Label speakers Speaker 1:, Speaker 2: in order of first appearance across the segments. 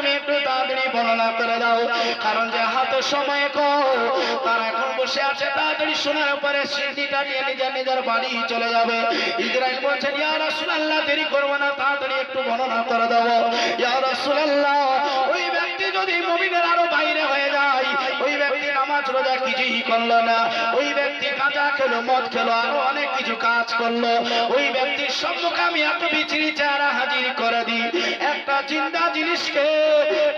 Speaker 1: তুমি একটু তাড়াতাড়ি বর্ণনা করে দাও, কারণ যে হাতে সময় কম, তারা এখন বসে আছে, তাড়াতাড়ি শোনার পরে সিদ্ধিটা নিয়ে নিজের বাড়ি চলে যাবে। ইসরাইল বলছেন, ইয়া রাসূলুল্লাহ, দেরি করবো না, তাড়াতাড়ি একটু বর্ণনা করে দাও। ইয়া রাসূলুল্লাহ, ওই ব্যক্তি যদি মুমিনের আরো বাইরে হয়ে যায়, ওই ব্যক্তি নামাজ রোজা কিছুই করলো না, ওই ব্যক্তি গাঁজা খেলো, মদ খেলো, আরো অনেক কিছু কাজ করলো, ওই ব্যক্তির সম্মুখে আমি এত বিচিরি চেহারা হাজির করে দিই, একটা জিন্দা জিনিসকে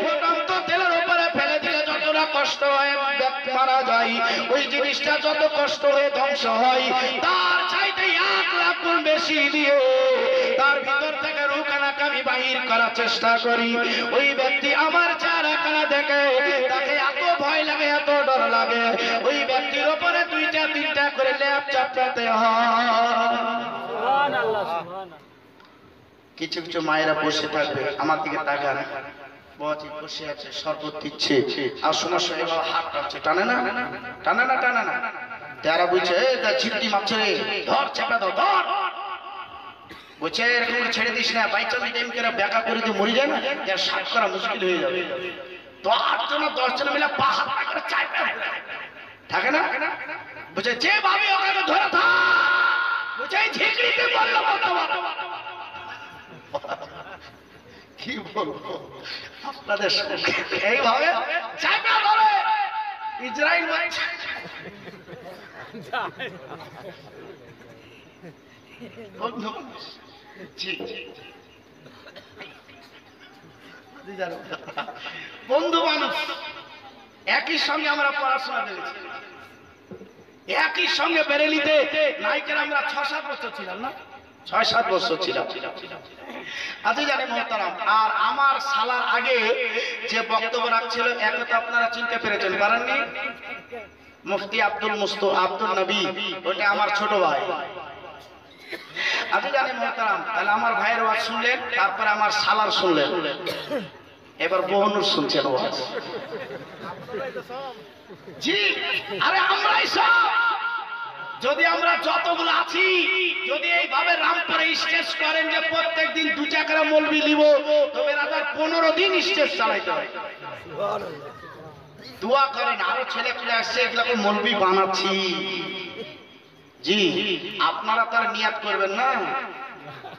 Speaker 1: ফুটন্ত তেলের উপরে ফেলে দিলে যতটা কষ্ট হয় মারা যায়, ওই জিনিসটা যত কষ্ট হয়ে ধ্বংস হয়, তার চাইতে 1 লাখ গুণ বেশি দিয়ে তার ভিতর থেকে রুকানাকে আমি বাহির করার চেষ্টা করি। ওই ব্যক্তি আমার চেহারাখানা দেখে তাকে এত ভয় লাগে, এত ডর লাগে, ওই ব্যক্তির উপরে 2টা 3টা করে লেপ চাপতে হয়। কিছু কিছু মায়েরা বসে থাকবে, আমার দিকে তাকান, বাবাজি বসে আছে, শরবত দিচ্ছে, আর সমস্যা এবার হাত টানছে, টানে না টানে না টানে না, তারা বুঝছে তা ছিটকি মারছে, ধর চেপে দাও, ধর, বলছে এরকম ছেড়ে দিস না, বাইচাল টাইম করে ব্যাকা করে দিয়ে মরে যায় না, যার সাত করা মুশকিল হয়ে যাবে। তো 8 জন 10 জন মিলে পা হাত করে চাইবে থাকে না, বলছে যে ভাবি ওকে ধরে থাক, বলছে এই ঝিকড়িতে বললো কি বলবো আপনাদের এইভাবে চাইপা ধরে ইসরাইল বন্ধু মানুষ, একই সঙ্গে আমরা পড়াশোনা করেছি, একই সঙ্গে বেরেলিতে নাইকের আমরা 6-7 বছর ছিলাম না, 6-7 বছর ছিলাম। আচ্ছা জানি মোহতারাম, আর আমার সালার আগে যে বক্তব্য রাখছিল একে তো আপনারা চিনতে পেরেছেন, পারেননি? মুফতি আব্দুল নবী, ওটা আমার ছোট ভাই। আচ্ছা জানি মোহতারাম, তাহলে আমার ভাইয়ের ওয়াজ শুনলেন, তারপরে আমার সালার শুনলেন, এবার বহুনুর শুনছেন ওয়াজ। জি, আরে আমরাই সব, যদি আমরা যতগুলো আছি, যদি এইভাবে রামপুরে স্টেজ করেন যে প্রত্যেক দিন 2 টাকা মলবি নিব, তবে রাতার 15 দিন স্টেজ চালাইতে হয়। দোয়া করেন, আরো ছেলে পেলে আসছে, এগুলোকে মলবি বানাচ্ছি। জি, আপনারা তার নিয়াত করবেন না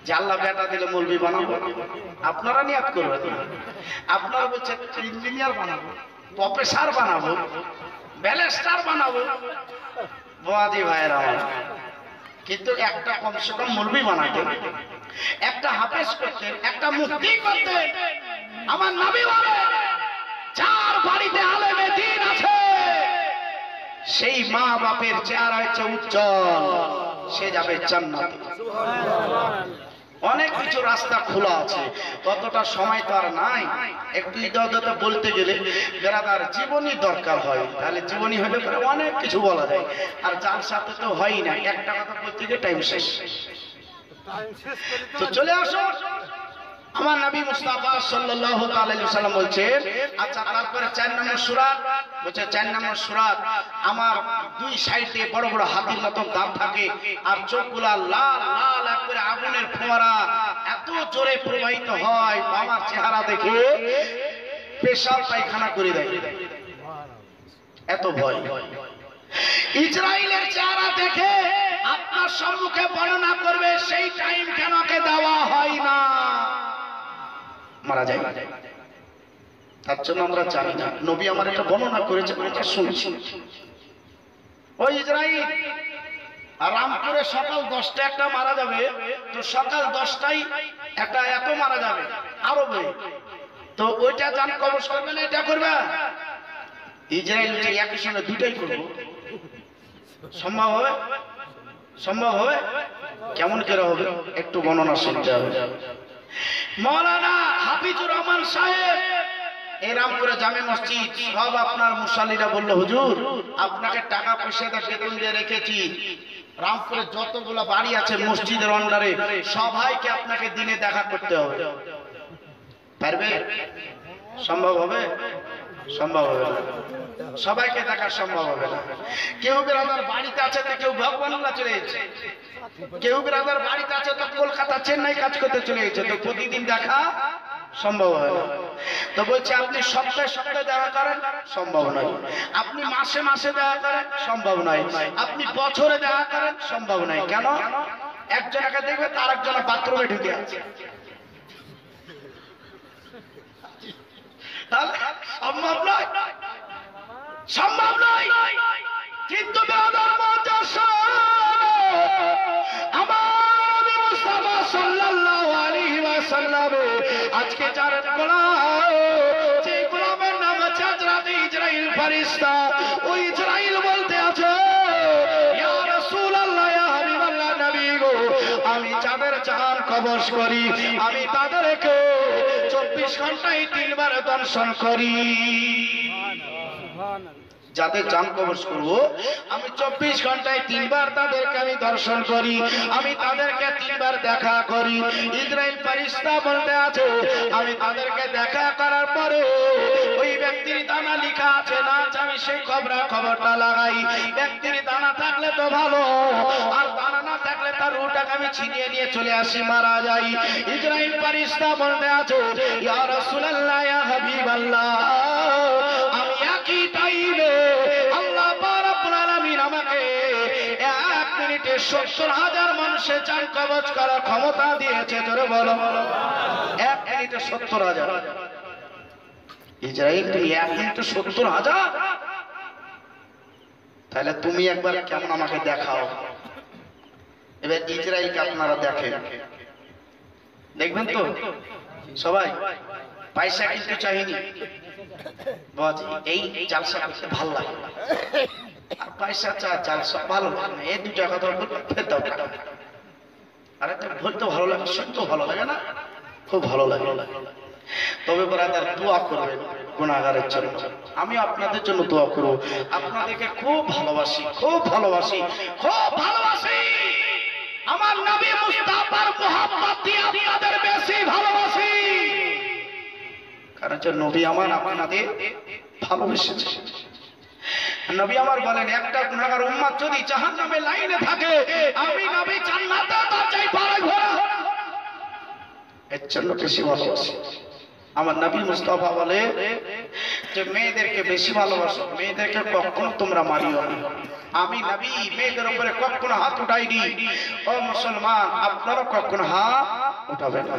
Speaker 1: যে আল্লাহ বেটা দিলে মলবি বানাবো, আপনারা নিয়াত করবেন না, আপনারা বলছেন ইঞ্জিনিয়ার বানাবো, প্রফেসর বানাবো, ব্যারিস্টার বানাবো। বাদি ভাইরা, কিন্তু একটা কমসে কম মৌলবি বানাতে, একটা হাফেজ করতে, একটা মুফতি করতে। আমার নবী বলে, যার বাড়িতে আলেমে দ্বীন আছে, সেই মা বাপের চেহারা হচ্ছে উজ্জ্বল, সে যাবে জান্নাতে। অনেক কিছু রাস্তা খোলা আছে, ততটা সময় তো আর নাই। একটু ইদাদতে বলতে গেলে বেরাদার জীবনী দরকার হয়, তাহলে জীবনী হলে পরে অনেক কিছু বলা যায়, আর যার সাথে তো হয় না, একটা কথা বলতে গিয়ে টাইম শেষ। তো চলে আসো, আমার নবী মুস্তাফা সাল্লাল্লাহু আলাইহি ওয়াসাল্লাম বলছেন, আচ্ছা তারপরে 4 নম্বর সূরা, বলছে 4 নম্বর সূরা, আমার 2 সাইডে বড় বড় হাতির মতো দাঁত থাকে, আর চোখগুলা লাল লাল একবারে আগুনের ফোঁয়ারা, এত জোরে প্রবাহিত হয়, আমার চেহারা দেখে পেশাব পায়খানা করে দেয়, এত ভয়। ইসরাইলের চেহারা দেখে আপনার সম্মুখে বর্ণনা করবে, সেই টাইম কেন দেওয়া হয় না, মারা যায়। তার জন্য আমরা জানি না, নবী আমার এটা বর্ণনা করেছেন, এটা শুনছি। ওই ইসরাইল আর রামপুরে সকাল 10টা একটা মারা যাবে, তো সকাল 10টায় একটা এত মারা যাবে আরবে, তো ওইটা জান কবজ করবে না, এটা করবে ইসরাইল একই সঙ্গে 2টাই করবো, সম্ভব হবে? সম্ভব হবে? কেমন করে হবে একটু বর্ণনা শুনতে হবে। মৌলানা হাফিজুর রহমান সাহেব এই রামপুরে জামে মসজিদ সব আপনার মুসাল্লিরা বলল, হুজুর আপনাকে টাকা পয়সা বেতন দিয়ে রেখেছি, রামপুরে যতগুলো বাড়ি আছে মসজিদের আন্ডারে সবাইকে আপনাকে দিনে দেখা করতে হবে, পারবে? সম্ভব হবে? সম্ভব হবে না, সবাইকে দেখা সম্ভব হবে না। কেউ ব্রাদার বাড়িতে আছে তো কেউ ভগবানুল্লাহ চলে গেছে, কেউ ব্রাদার বাড়িতে আছে তো কলকাতা চেন্নাই কাজ করতে চলে গেছে, তো প্রতিদিন দেখা সম্ভব হয় না। তো বলছে আপনি সপ্তাহে সপ্তাহে দেখা করেন, সম্ভব নয়। আপনি মাসে মাসে দেখা করেন, সম্ভব নয়। আপনি বছরে দেখা করেন, সম্ভব নয়। কেন? একজনকে দেখবে তার একজন বাথরুমে ঢুকে আছে, তাহলে সম্ভব নয়, সম্ভব নয়। কিন্তু আজকে যার গোলাম, যে গোলামের নাম আছে হযরত ইসরাইল ফেরেশতা, ওই ইসরাইল বলতে আছে ইয়া রাসূলুল্লাহ, ইয়া হাবিবাল্লাহ, নবী গো, আমি যাদের জান কবজ করি আমি তাদেরকে 24 ঘন্টায় 3 বার দর্শন করি। যাদের জান কবজ করব আমি 24 ঘন্টায় 3 বার তাদেরকে আমি দর্শন করি, আমি তাদেরকে 3 বার দেখা করি। ইসরাইল ফেরেশতা বলতে আছে আমি তাদেরকে দেখা করার পরে ওই ব্যক্তির দানা লেখা আছে না, আমি সেই খবরটা লাগাই। ব্যক্তির দানা থাকলে তো ভালো, আর দানা না থাকলে তার রূহটাকে আমি ছিনিয়ে নিয়ে চলে আসি, মারা যাই। ইসরাইল ফেরেশতা বলতে আছে ইয়া রাসূলুল্লাহ, ইয়া হাবিবাল্লাহ, আমি একই টাইমে আল্লাহ রাব্বুল আলামিন আমাকে 1 মিনিটে 70,000 মানুষের জান কবজ করার ক্ষমতা দিয়েছে। জোরে বলো 1 মিনিটে 70,000। ইসরাইল তুমি 1 মিনিটে 70,000, তাহলে তুমি একবার কেমন আমাকে দেখাও। এবার ইসরাইলকে আপনারা দেখেন, দেখবেন তো সবাই। পয়সা কিন্তু চাইনি, এই জালসা করতে ভালো লাগে, আর পয়সা জালসা ভালো লাগে না, এই দুটো কথা ফের দাও টাকা। আরে তো বলতে ভালো লাগে, শুনতে ভালো লাগে না, খুব ভালো লাগে। তবে ব্রাদার দোয়া করবেন গুনাহগারের জন্য। আমি আপনাদের জন্য দোয়া করব, আপনাদেরকে খুব ভালোবাসি, খুব ভালোবাসি, খুব ভালোবাসি। আমার নবী মুস্তাফার মোহাব্বত দিয়ে আপনাদের বেশি ভালোবাসি, কারণ নবী আমার আপনাদের ভালোবেসেছে। নবী আমার বলেন একটা গুনাহগার উম্মত যদি জাহান্নামে লাইনে থাকে, আমি নবী জান্নাতে দরজায় পাড়া ঘোরা, এর জন্য বেশি ভালোবাসি। আমার নবী মুস্তাফা বলে যে মেয়েদেরকে বেশি ভালোবাসো, মেয়েদেরকে কখনো তোমরা মারিও না। আমি নবী মেয়েদের উপরে কখনো হাত উঠাইনি। ও মুসলমান, আপনারা কখনো হাত উঠাবেন না।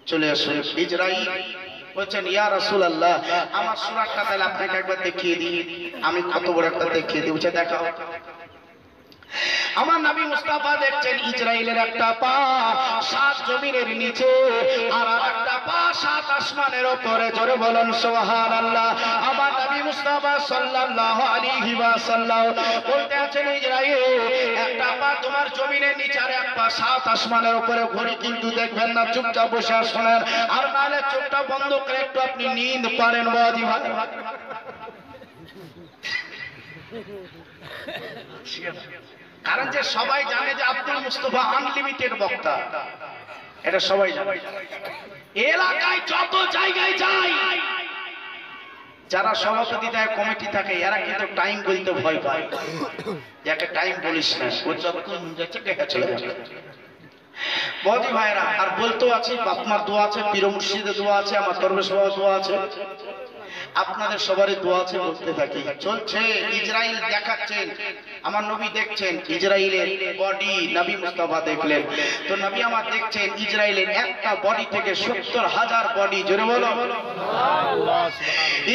Speaker 1: চলে আসুন। ইসরাইল বলছেন ইয়া রাসূলুল্লাহ, আমার সূরাটা তাহলে আপনাকে একবার দেখিয়ে দিই। আমি কত বড় একটা দেখিয়ে দিই, বুঝে দেখাও। আমার নবী মুস্তাফা দেখছেন ইসরাইলের একটা পা 7 জমিনের নিচে, আর একটা পা 7 আসমানের উপরে। জোরে বলুন সুবহানাল্লাহ। আমার নবী মুস্তাফা সাল্লাল্লাহু আলাইহি ওয়াসাল্লাম বলতে আছেন ইসরাইল, একটা পা তোমার জমিনের নিচে আর এক পা 7 আসমানের উপরে। ঘড়ি কিন্তু দেখবেন না, চুপচাপ বসে শুনেন, আর নালে চোখটা বন্ধ করে একটু আপনি নিন্দ পারেন। বাজি ভাই, কারণ যে সবাই জানে যে আব্দুল মুস্তাফা আনলিমিটেড বক্তা, এটা সবাই জানে। এলাকায় যত জায়গায় যায়, যারা সভাপতি থাকে, কমিটি থাকে, এরা কিন্তু টাইম বলতে ভয় পায়। যাকে টাইম বলিস না, ও যতক্ষণ যাচ্ছে দেখা চলে যাবে। বদি ভাইরা, আর বলতেও আছে বাপমার দোয়া আছে, পীর মুর্শিদের দোয়া আছে, আমার দরবেশ বাবার দোয়া আছে, আপনাদের সবারই দোয়া আছে, বলতে থাকি। চলছে ইসরাইল দেখাচ্ছেন, আমার নবী দেখছেন ইসরাইলের বডি, নবী মুস্তাফা দেখলেন। তো নবী আমার দেখছেন ইসরাইলের একটা বডি থেকে 70,000 বডি। জোরে বলো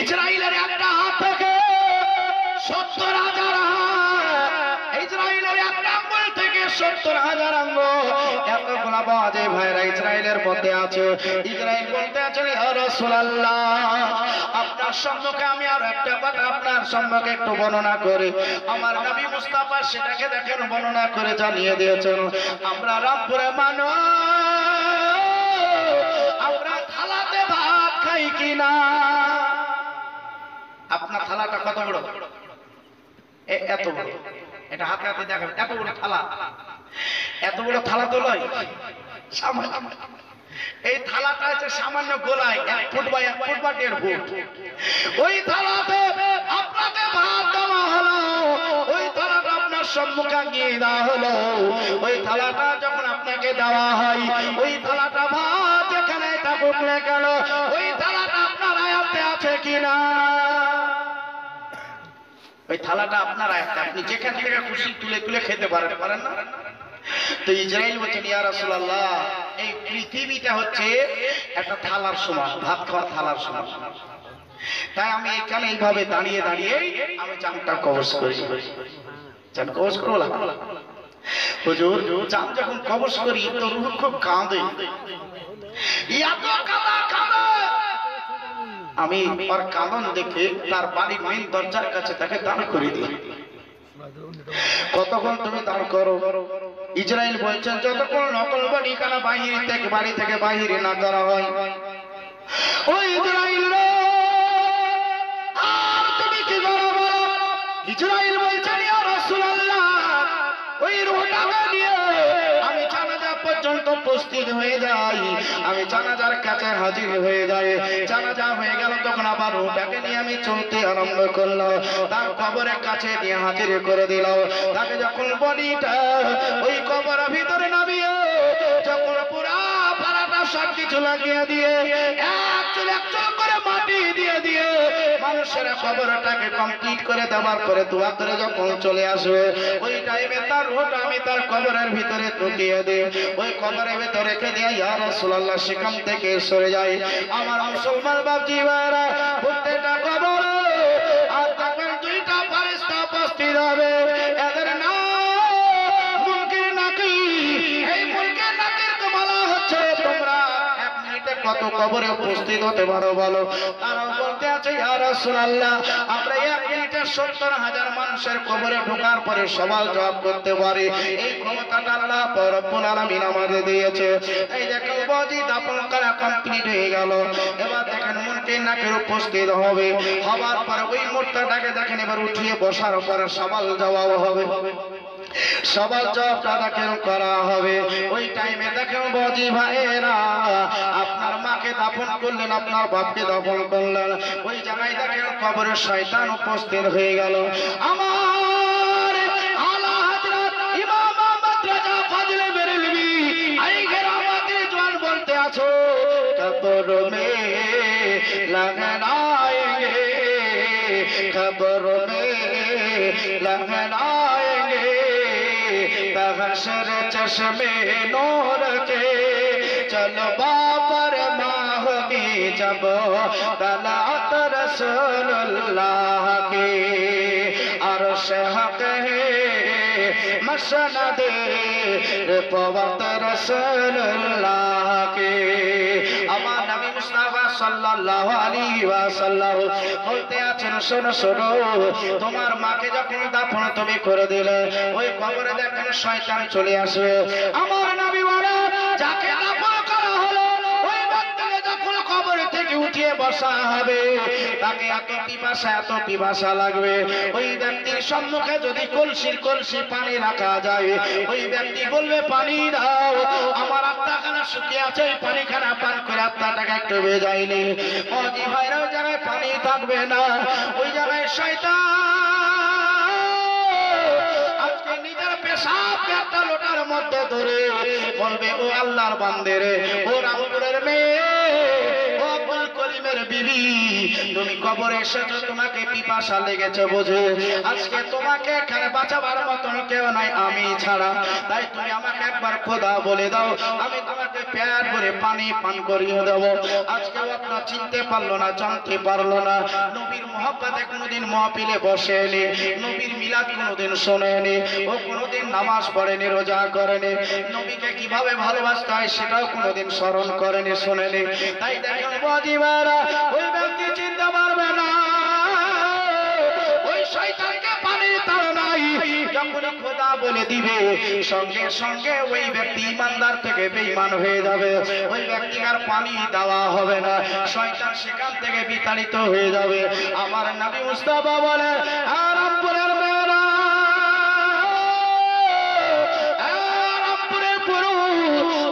Speaker 1: ইসরাইলের একটা হাত থেকে 70,000 হাত, ইসরাইলের একটা আঙ্গুল থেকে 70,000 আঙ্গুল। এতগুলা বাজে ভাইরা ইসরাইলের মধ্যে আছে। ইসরাইল বলতে আছে ইয়া রাসূলুল্লাহ, আপনার সম্মুখে আমি আর একটা কথা আপনার সম্মুখে একটু বর্ণনা করি। আমার নবী মুস্তাফা সেটাকে দেখেন বর্ণনা করে জানিয়ে দিয়েছেন। আমরা রামপুরে মানুষ, আমরা থালাতে ভাত খাই কিনা? আপনার থালাটা কত বড়? এত বড়। এটা হাতে হাতে দেখাবেন, এত বড় থালা। এত বড় থালা তো নয়, এই থালাটা আছে সামান্য গোলায় 1 ফুট বা 1 ফুট বা 1.5 ফুট। ওই থালাতে আপনাকে ভাত দেওয়া হলো, ওই থালাটা আপনার সম্মুখে নিয়ে দেওয়া হলো। ওই থালাটা যখন আপনাকে দেওয়া হয়, ওই থালাটা ভাত এখানে থাকুক না কেন ওই থালাটা আপনার আয়াতে আছে কিনা? ওই থালাটা আপনার আয়াতে, আপনি যেখান থেকে খুশি তুলে তুলে খেতে পারেন না? তো ইসরাইল বলছেন ইয়া রাসূলুল্লাহ, এই পৃথিবীটা হচ্ছে একটা থালার সমান, ভাত খাওয়ার থালার সমান, তাই আমি এখানে এইভাবে দাঁড়িয়ে দাঁড়িয়ে আমি চাঁদটা কবজ করি। চাঁদ কবজ করবো না হুজুর, চাঁদ যখন কবজ করি তো রূহ খুব কাঁদে, এত কাঁদে আমি আর কাঁদন দেখে তার বাড়ির মেন দরজার কাছে তাকে দাঁড় করে দিই। কতক্ষণ তুমি দাঁড় করো? ইসরাইল বলছেন যতক্ষণ নকল বাড়ি খানা বাড়ি থেকে বাহিরে না করা হয়। ওই ইসরাইল রে, আর তুমি কি করো? ইসরাইল বলছেন ইয়া রাসূলুল্লাহ, ওই রূহটাকে নিয়ে আমি জানাজা পর্যন্ত উপস্থিত হয়ে যাই, আমি জানাজার কাছে হাজির হয়ে যাই। জানাজা হয়ে গেল তখন আবার রূহটাকে নিয়ে আমি চলতে আরম্ভ করলাম, তার কবরের কাছে নিয়ে হাজির করে দিল। তাকে যখন বডিটা ওই কবরের ভিতরে নামিয়ে যখন পুরা পাড়াটা সব কিছু লাগিয়ে দিয়ে এক চুল করে মাটি দিয়ে দিয়ে মানুষের কবরটাকে কমপ্লিট করে দেওয়ার পরে দোয়া করে যখন চলে আসবে, ওই টাইমে তার রূহটা আমি তার কবরের ভিতরে ঢুকিয়ে দিই, ওই কবরের ভিতরে রেখে দিয়ে ইয়া রাসূলুল্লাহ সেখান থেকে সরে যাই। আমার মুসলমান বাপজি ভাইরা, প্রত্যেকটা কবরে আর তখন দুইটা ফেরেশতা উপস্থিত হবে, এদের নাম মুনকির নাকির। এই মুনকির নাকির তো বলা হচ্ছে তোমরা এক মিনিটে কত কবরে উপস্থিত হতে পারো বলো? তারা বলতে আছে ইয়া রাসূলুল্লাহ, আমরা এক মিনিটে ৭০,০০০ মানুষের কবরে ঢোকার পরে সওয়াল জবাব করতে পারি, এই ক্ষমতাটা আল্লাহ রব্বুল আলামিন আমাদের দিয়েছে। এই দেখেন বাজি দাফন করা কমপ্লিট হয়ে গেল, এবার দেখেন মুনকির নাকির উপস্থিত হবে, হবার পরে ওই মুর্দাটাকে দেখেন এবার উঠিয়ে বসার পরে সওয়াল জবাব হবে, সওয়াল জবাবটা দেখেন করা হবে। ওই টাইমে দেখেন বাজি ভাইয়েরা, আপনার মাকে দাফন করলেন, আপনার বাপকে দাফন করলেন, ওই জায়গায় দেখেন কবরে শয়তান উপস্থিত হয়ে গেল। আমার আলা হযরত ইমাম আহমদ রাজা ফজলে বেরেলভী আই গেরামাতে জওয়ান বলতে আছো, কবর মে लगनाएंगे, कब्र में लगनाएंगे, तहशर चश्मे नूर के चलवा पर माह की जब तलात रसूलुल्लाह की, अर्श हक है मसनदे पवत रसूलुल्लाह के। আমার নবী মুস্তাফা সাল্লাল্লাহু আলাইহি ওয়াসাল্লাম বলতে আছেন, শোনো শোনো, তোমার মাকে যখন দাফন তুমি করে দিলে, ওই কবরে দেখেন শয়তান চলে আসবে। আমার নবী বলে, যাকে দাফন করা হলো ওই ব্যক্তিকে যখন কবর থেকে উঠিয়ে বসা হবে, তাকে এত পিপাসা লাগবে, ওই ব্যক্তির সম্মুখে যদি কলসি পানি রাখা যায়, ওই ব্যক্তি বলবে পানি দাও, আমার আত্মাখানা শুকিয়ে আছে, ওই পানিখানা পান করে আত্মাটাকে একটু ভেজাইনি। অজি ভাইরা, ওই জায়গায় পানি থাকবে না, ওই জায়গায় শয়তান আজকে নিজের পেশাবকে একটা লোটার মধ্যে ধরে বলবে, ও আল্লাহর বান্দে রে, ও রামপুরের মেয়ে, ও আব্দুল করিমের বিবি, তুমি কবরে এসেছো, তোমাকে পিপাসা লেগেছে বোঝে, আজকে তোমাকে এখানে বাঁচাবার মতন কেউ নাই আমি ছাড়া, তাই তুমি আমাকে একবার খোদা বলে দাও, আমি তোমাকে পেট ভরে পানি পান করিয়ে দেব। আজকে আপনার চিনতে পারলো না, জানতে পারলো না, নবীর মহব্বতে কোনোদিন মাহফিলে বসেনি, নবীর মিলাদ কোনোদিন শোনেনি, ও কোনোদিন নামাজ পড়েনি, রোজা করেনি, নবীকে কিভাবে ভালোবাসতে হয় সেটাও কোনোদিন স্মরণ করেনি, শোনেনি। তাই দেখেন বাজিবারা, ওই ব্যক্তি চিনতে পারবে না, ওই শয়তানকে পানির তাড়নায় যখন খোদা বলে দিবে, সঙ্গে সঙ্গে ওই ব্যক্তি ইমানদার থেকে বেঈমান হয়ে যাবে, ওই ব্যক্তিকে আর পানি দেওয়া হবে না, শয়তান সেখান থেকে বিতাড়িত হয়ে যাবে। আমার নবী মুস্তাফা বলে, রামপুরের মেয়েরা,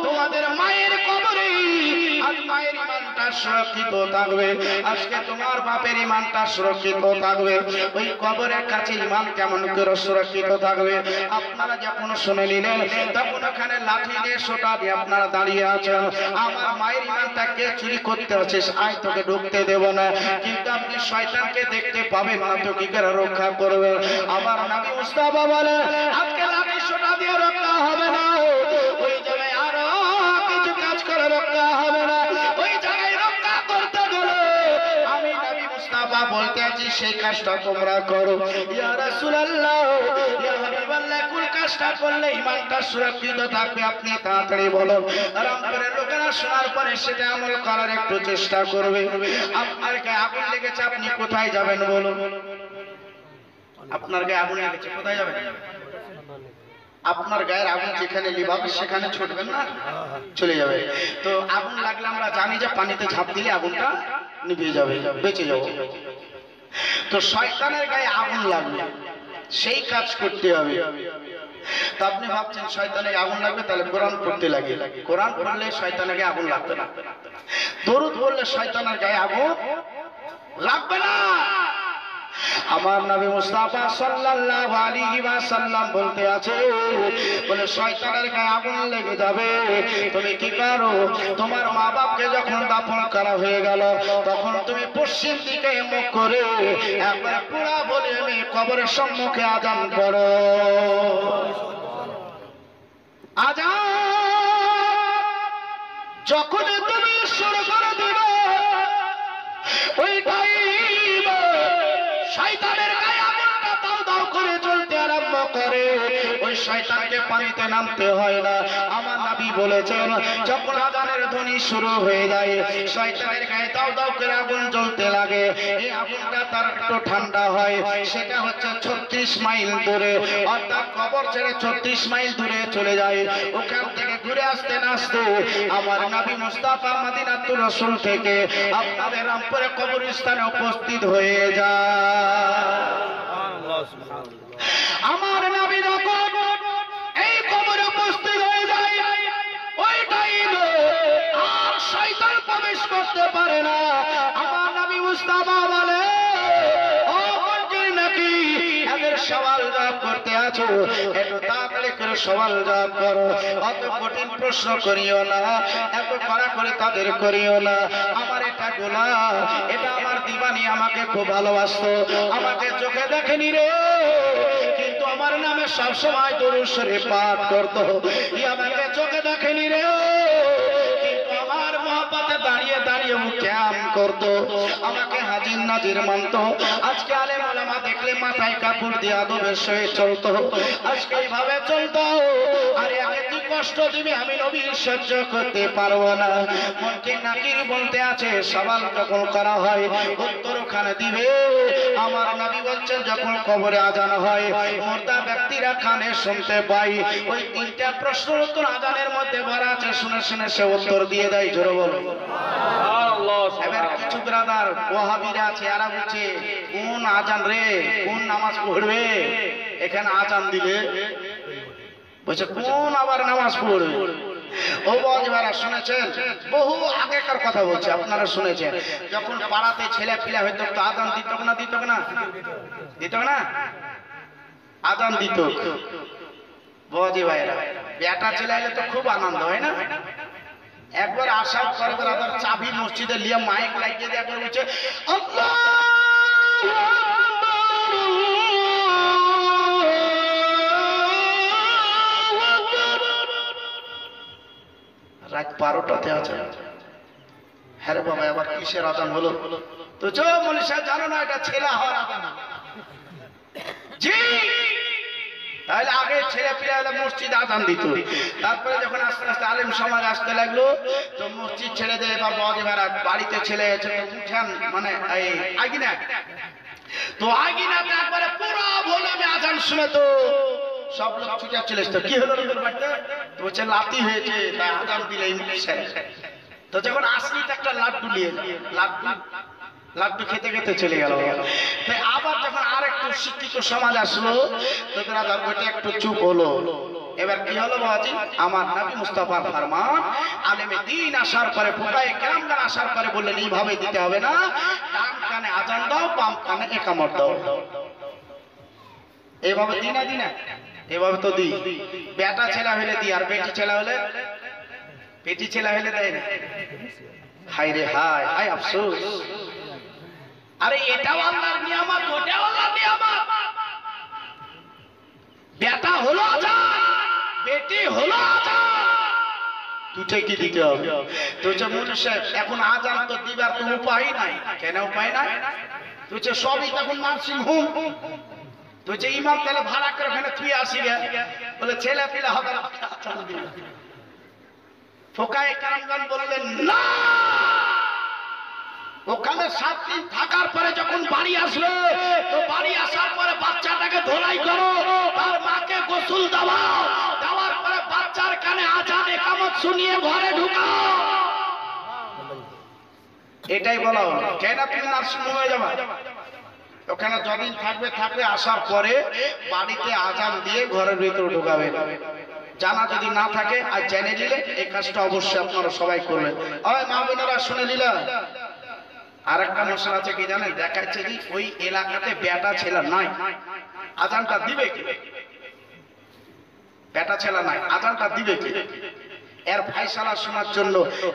Speaker 1: তোমাদের মায়ের কবরে আজ মায়ের ইমানটা সুরক্ষিত থাকবে, আজকে তোমার বাপের ইমানটা সুরক্ষিত থাকবে। ওই কবরের কাছে ইমান কেমন করে সুরক্ষিত থাকবে? আপনারা যখন শুনে নিলেন তখন ওখানে লাঠি দিয়ে সোটা দিয়ে আপনারা দাঁড়িয়ে আছেন। আমার মায়ের ইমানটা কে চুরি করতে আছে, আয় তোকে ঢুকতে দেব না। কিন্তু আপনি শয়তানকে দেখতে পাবেন না তো কি করে রক্ষা করবে? আমার নবী মুস্তাফা বলে আজকে লাঠি সোটা দিয়ে রক্ষা হবে না, ওই জায়গায় আরো কিছু কাজ করে রক্ষা হবে না। ওই জায়গায় রক্ষা করতে গেলে আমি নবী মুস্তাফা বলতে আছি সেই কাজটা তোমরা করো। ইয়া রাসূলুল্লাহ, ইয়া হাবিবাল্লাহ, কোন কাজটা করলে ইমানটা সুরক্ষিত থাকবে আপনি তাড়াতাড়ি বলো। রামপুরের লোকেরা শোনার পরে সেটা আমল করার একটু চেষ্টা করবে। আপনার গায়ে আগুন লেগেছে, আপনি কোথায় যাবেন বলো? আপনার গায়ে আগুন লেগেছে, কোথায় যাবেন? আপনার গায়ের আগুন যেখানে লিভাবে সেখানে ছুটবেন না, চলে যাবে। তো আগুন লাগলে আমরা জানি যে পানিতে ঝাঁপ দিলে আগুনটা নিভে যাবে, বেঁচে যাবে। তো শয়তানের গায়ে আগুন লাগবে, সেই কাজ করতে হবে। তো আপনি ভাবছেন শয়তানের আগুন লাগবে, তাহলে কোরআন পড়তে লাগে। কোরআন পড়লে শয়তানের গায়ে আগুন লাগবে না, দরুদ পড়লে শয়তানের গায়ে আগুন লাগবে না। আমার নবী মুস্তাফা সাল্লাল্লাহু আলাইহি ওয়াসাল্লাম বলতে আছে, বলে শয়তানের গায়ে আগুন লেগে যাবে। তুমি কি করো? তোমার মা বাপকে যখন দাফন করা হয়ে গেল তখন তুমি পশ্চিম দিকে মুখ করে একবার পুরা বলে আমি কবরের সম্মুখে আজান পড়ো। আজান যখন তুমি শুরু করে দিবে ওই টাইমে শয়তানের গায়ে আগুনটা দাও দাও করে জ্বলতে আরম্ভ করে। ওই শয়তানকে পানিতে নামতে হয় না। আমার নবী বলেছেন যখন আজানের ধ্বনি শুরু হয়ে যায় শয়তানের গায়ে দাও দাও করে আগুন জ্বলতে লাগে। এই আগুনটা তার একটু ঠান্ডা হয়, সেটা হচ্ছে 36 মাইল দূরে, অর্থাৎ কবর ছেড়ে 36 মাইল দূরে চলে যায়। ওখান থেকে ঘুরে আসতে না আসতে আমার নবী মুস্তাফা মদিনাতুর রাসূল থেকে আপনাদের রামপুরে কবরস্থানে উপস্থিত হয়ে যায়। আমার নবী যখন এই কবরে উপস্থিত হয়ে যায় ওই টাইমে আর শয়তান প্রবেশ করতে পারে না। আমার নবী মুস্তাফা বলে, ও মনকির নাকি এদের সওয়াল জবাব করতে আছো, একটু তাড়াতাড়ি করে সওয়াল জবাব করো। অত কঠিন প্রশ্ন করিও না, এত কড়া করে তাদের করিও না। আমার এটা গোলাম, এটা আমার দিবানি, আমাকে খুব ভালোবাসতো, আমাকে চোখে দেখেনি রে, কিন্তু আমার নামে সবসময় দরুদ শরীফ পাঠ করতো। আমাকে চোখে দেখেনি রে, কিন্তু আমার মহব্বতে দাঁড়িয়ে দাঁড়িয়ে ক্যাম করতো, আমাকে হাজির নাজির মানতো। আজকে আলেম ওলামা দেখলে মাথায় কাপড় দিয়ে আদবের সহিত চলতো, আজকে এইভাবে চলতো। আর একে কি কষ্ট দিবে আমি নবী সহ্য করতে পারবো না। মুনকির নাকির বলতে আছে সওয়াল যখন করা হয় উত্তর ওখানে দিবে। আমার নবী বলছেন যখন কবরে আজান হয় মুর্দা ব্যক্তিরা কানে শুনতে পাই, ওই তিনটা প্রশ্নের উত্তর আজানের মধ্যে ভরা আছে, শুনে শুনে সে উত্তর দিয়ে দেয়। জোরে বলো সুবহানাল্লাহ। এবার কিছু ব্রাদার ওয়াহাবিরা আছে, এরা বলছে কোন আজান রে, কোন নামাজ পড়বে? এখানে আজান দিলে বলছে কোন আবার নামাজ পড়বে? ও বাবারা শুনেছেন, বহু আগেকার কথা বলছে, আপনারা শুনেছেন যখন পাড়াতে ছেলে পিলা হইতো তো আজান দিত না, দিত না, দিত না, আজান দিত। বাবাজি ভাইরা বেটা ছেলে এলে তো খুব আনন্দ হয় না? একবার আসার পরে আবার চাবি মসজিদে লিয়ে মাইক লাগিয়ে দিয়ে একবার বলছে আল্লাহ রাত 12টাতে আছে। হ্যাঁ বাবা আবার কিসের আজান হলো? তো চো মনীষা জানো না এটা ছেলে হওয়ার আজান? জি, তাহলে আগে ছেলে পিলা মসজিদ আজান দিত, তারপরে যখন আস্তে আস্তে আলেম সমাজ আসতে লাগলো তো মসজিদ ছেড়ে দেয় বা বাড়িতে ছেলে উঠান মানে আগিনা, তো আগিনা তারপরে পুরো ভোলে আজান শুনে তো সব লোক ছুটে চলে আসতো। কি হলো তোর বাড়িতে? তো বলছে লাতি হয়েছে, তাই আজান দিলে। তো যখন আসলি তো একটা লাড্ডু নিয়ে লাড্ডু খেতে খেতে চলে গেল। তাই আবার যখন আর একটু শিক্ষিত সমাজ আসলো তো ওইটা একটু চুপ হলো। এবার কি হলো বাবাজি, আমার নবী মুস্তাফার ফরমান, আলেমে দ্বীন আসার পরে, ফুকায়ে কেরামগণ আসার পরে বললেন এইভাবে দিতে হবে না, ডান কানে আজান দাও, বাম কানে ইকামত দাও। এইভাবে দিই না দিই না, এভাবে তো দিই। বেটা ছেলে হলে দিই, আর বেটি ছেলে হলে, বেটি ছেলে হলে দেয় না। হায় রে হায়, হায় আফসোস। আরে এটাও আল্লাহর নিয়ামত, ওটাও আল্লাহর নিয়ামত। বেটা হলো আজান, বেটি হলো আজান, দুটাই কি দিতে হবে? তো যে মুন্সি সাহেব এখন আজান তো দিবার তো উপায় নাই। কেন উপায় নাই? তো যে সবই তখন নার্সিং হোম, তো যে ইমাম তাহলে ভাড়া করে ওখানে তুই আসি গে, বলে ছেলে পিলা হবে না, ফুকায়ে কেরামগণ বললেন না, ওখানে 7 দিন থাকার পরে যখন বাড়ি আসবে, তো বাড়ি আসার পরে বাচ্চাটাকে ধোলাই করো, তার মাকে গোসল দাও, দেওয়ার পরে বাচ্চার কানে আজান ইকামত শুনিয়ে ঘরে ঢুকাও। এটাই বলা হলো। কেন তুমি নার্সিং হোমে যাবা? ওখানে যদিন থাকবে থাকবে, আসার পরে বাড়িতে আজান দিয়ে ঘরের ভিতরে ঢুকাবে। জানা যদি না থাকে আর জেনে নিলে এই কাজটা অবশ্যই আপনারা সবাই করবেন। ওই মা বোনেরা শুনে নিলেন। আর একটা মশলা আছে কি জানেন, দেখাচ্ছে যে ওই এলাকাতে বেটা ছেলে নাই, আজানটা দিবে কি? বেটা ছেলে নাই, আজানটা দিবে কি? এর ফায়সালা শোনার জন্য